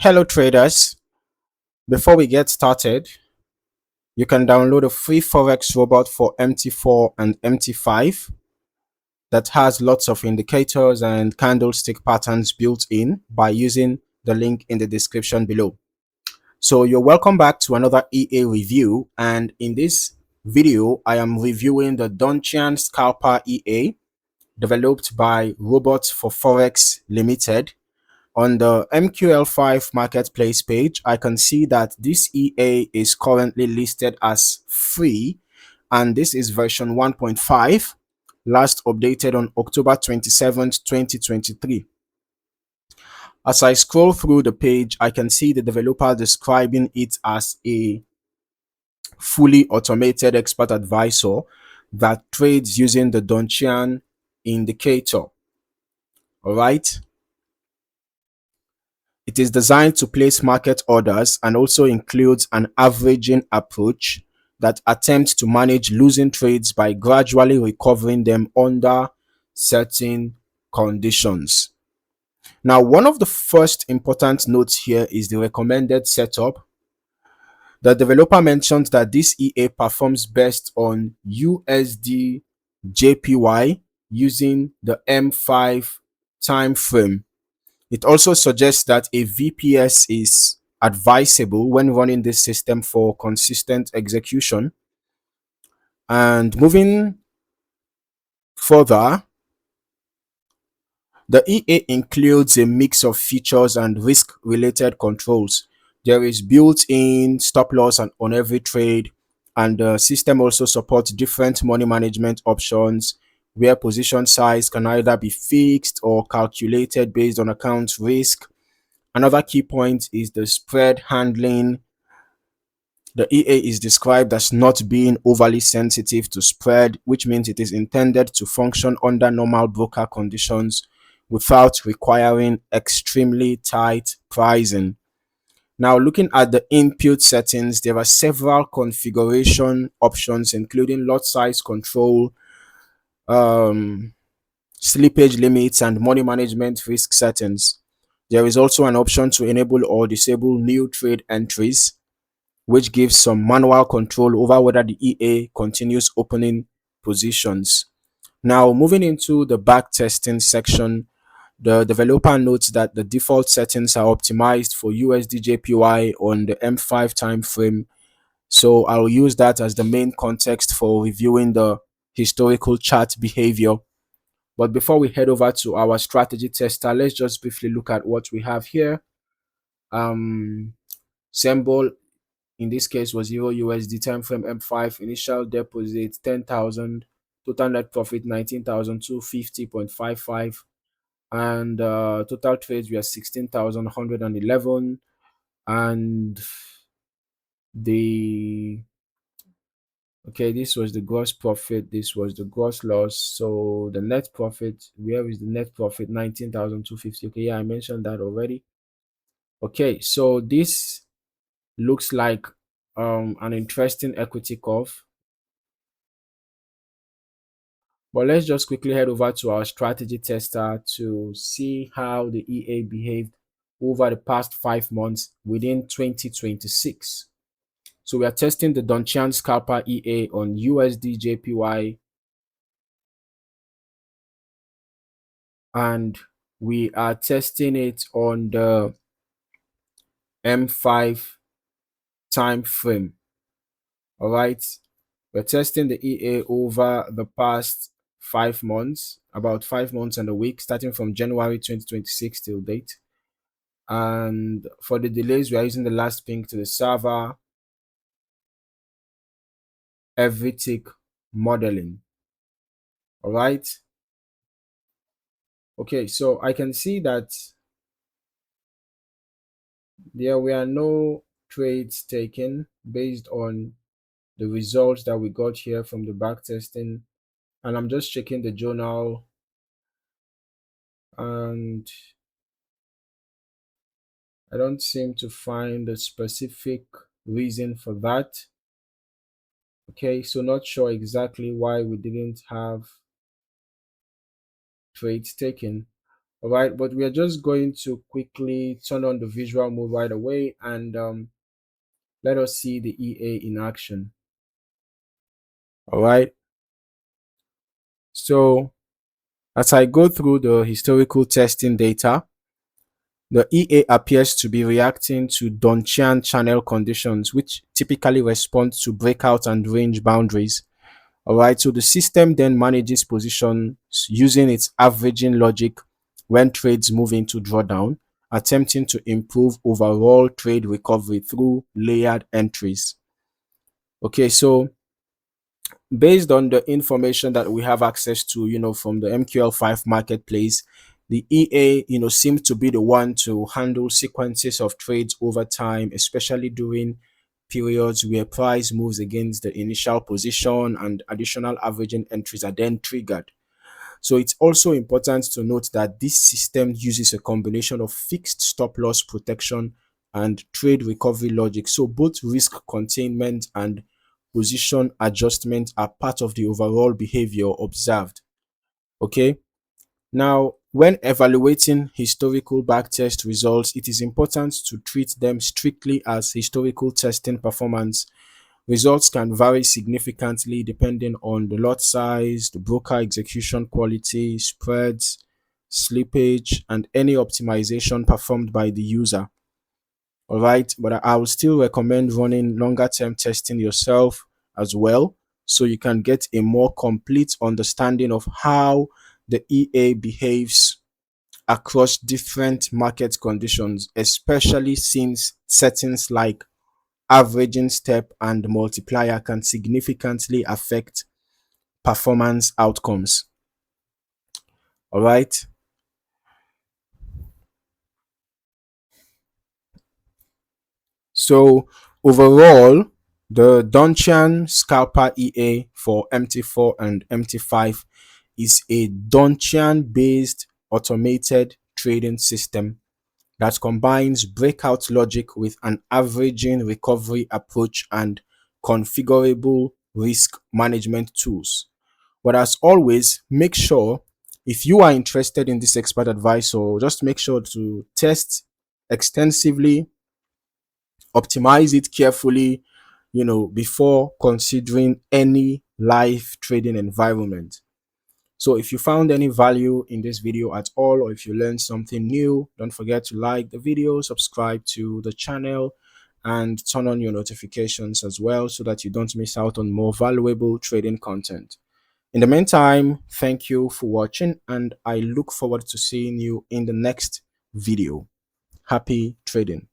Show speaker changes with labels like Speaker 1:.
Speaker 1: Hello traders, before we get started, you can download a free Forex robot for MT4 and MT5 that has lots of indicators and candlestick patterns built in by using the link in the description below. So you're welcome back to another EA review, and in this video I am reviewing the Donchian Scalper EA developed by Robots for Forex Limited. On the MQL5 Marketplace page, I can see that this EA is currently listed as free, and this is version 1.5, last updated on October 27th, 2023. As I scroll through the page, I can see the developer describing it as a fully automated expert advisor that trades using the Donchian indicator. All right. It is designed to place market orders and also includes an averaging approach that attempts to manage losing trades by gradually recovering them under certain conditions. Now, one of the first important notes here is the recommended setup. The developer mentions that this EA performs best on USDJPY using the M5 time frame. It also suggests that a VPS is advisable when running this system for consistent execution. And moving further, the EA includes a mix of features and risk-related controls. There is built-in stop loss on every trade, and the system also supports different money management options where position size can either be fixed or calculated based on account risk. Another key point is the spread handling. The EA is described as not being overly sensitive to spread, which means it is intended to function under normal broker conditions without requiring extremely tight pricing. Now, looking at the input settings, there are several configuration options, including lot size control, slippage limits, and money management risk settings. There is also an option to enable or disable new trade entries, which gives some manual control over whether the EA continues opening positions. Now, moving into the backtesting section, the developer notes that the default settings are optimized for USDJPY on the M5 time frame. So I'll use that as the main context for reviewing the historical chart behavior. But before we head over to our strategy tester, let's just briefly look at what we have here. Symbol in this case was 0 USD, time frame M5, initial deposit 10,000, total net profit 19,250.55, and total trades were 16,111, and this was the gross profit, this was the gross loss. So the net profit, where is the net profit? 19,250. Okay, yeah, I mentioned that already. Okay, so this looks like an interesting equity curve, but let's just quickly head over to our strategy tester to see how the EA behaved over the past 5 months within 2026. So we are testing the Donchian Scalper EA on USDJPY, and we are testing it on the M5 time frame. All right, we're testing the EA over the past 5 months, about 5 months and a week, starting from January 2026 till date. And for the delays, we are using the last ping to the server, every tick modeling. All right. Okay, so I can see that there were no trades taken based on the results that we got here from the backtesting, and I'm just checking the journal, and I don't seem to find a specific reason for that. Okay, so not sure exactly why we didn't have trades taken. All right, but we are just going to quickly turn on the visual mode right away and let us see the EA in action. All right, so as I go through the historical testing data, the EA appears to be reacting to Donchian channel conditions, which typically respond to breakout and range boundaries. All right, so the system then manages positions using its averaging logic when trades move into drawdown, attempting to improve overall trade recovery through layered entries. Okay, so based on the information that we have access to, from the MQL5 Marketplace, the EA, seems to be the one to handle sequences of trades over time, especially during periods where price moves against the initial position and additional averaging entries are then triggered. So it's also important to note that this system uses a combination of fixed stop loss protection and trade recovery logic. So both risk containment and position adjustment are part of the overall behavior observed. Okay. Now, when evaluating historical backtest results, it is important to treat them strictly as historical testing performance. Results can vary significantly depending on the lot size, the broker execution quality, spreads, slippage, and any optimization performed by the user. All right, but I would still recommend running longer term testing yourself as well, so you can get a more complete understanding of how the EA behaves across different market conditions, especially since settings like averaging step and multiplier can significantly affect performance outcomes. All right. So overall, the Donchian Scalper EA for MT4 and MT5 is a Donchian-based automated trading system that combines breakout logic with an averaging recovery approach and configurable risk management tools. But as always, make sure if you are interested in this expert advice, or just make sure to test extensively, optimize it carefully, before considering any live trading environment. So if you found any value in this video at all, or if you learned something new, don't forget to like the video, subscribe to the channel, and turn on your notifications as well so that you don't miss out on more valuable trading content. In the meantime, thank you for watching, and I look forward to seeing you in the next video. Happy trading.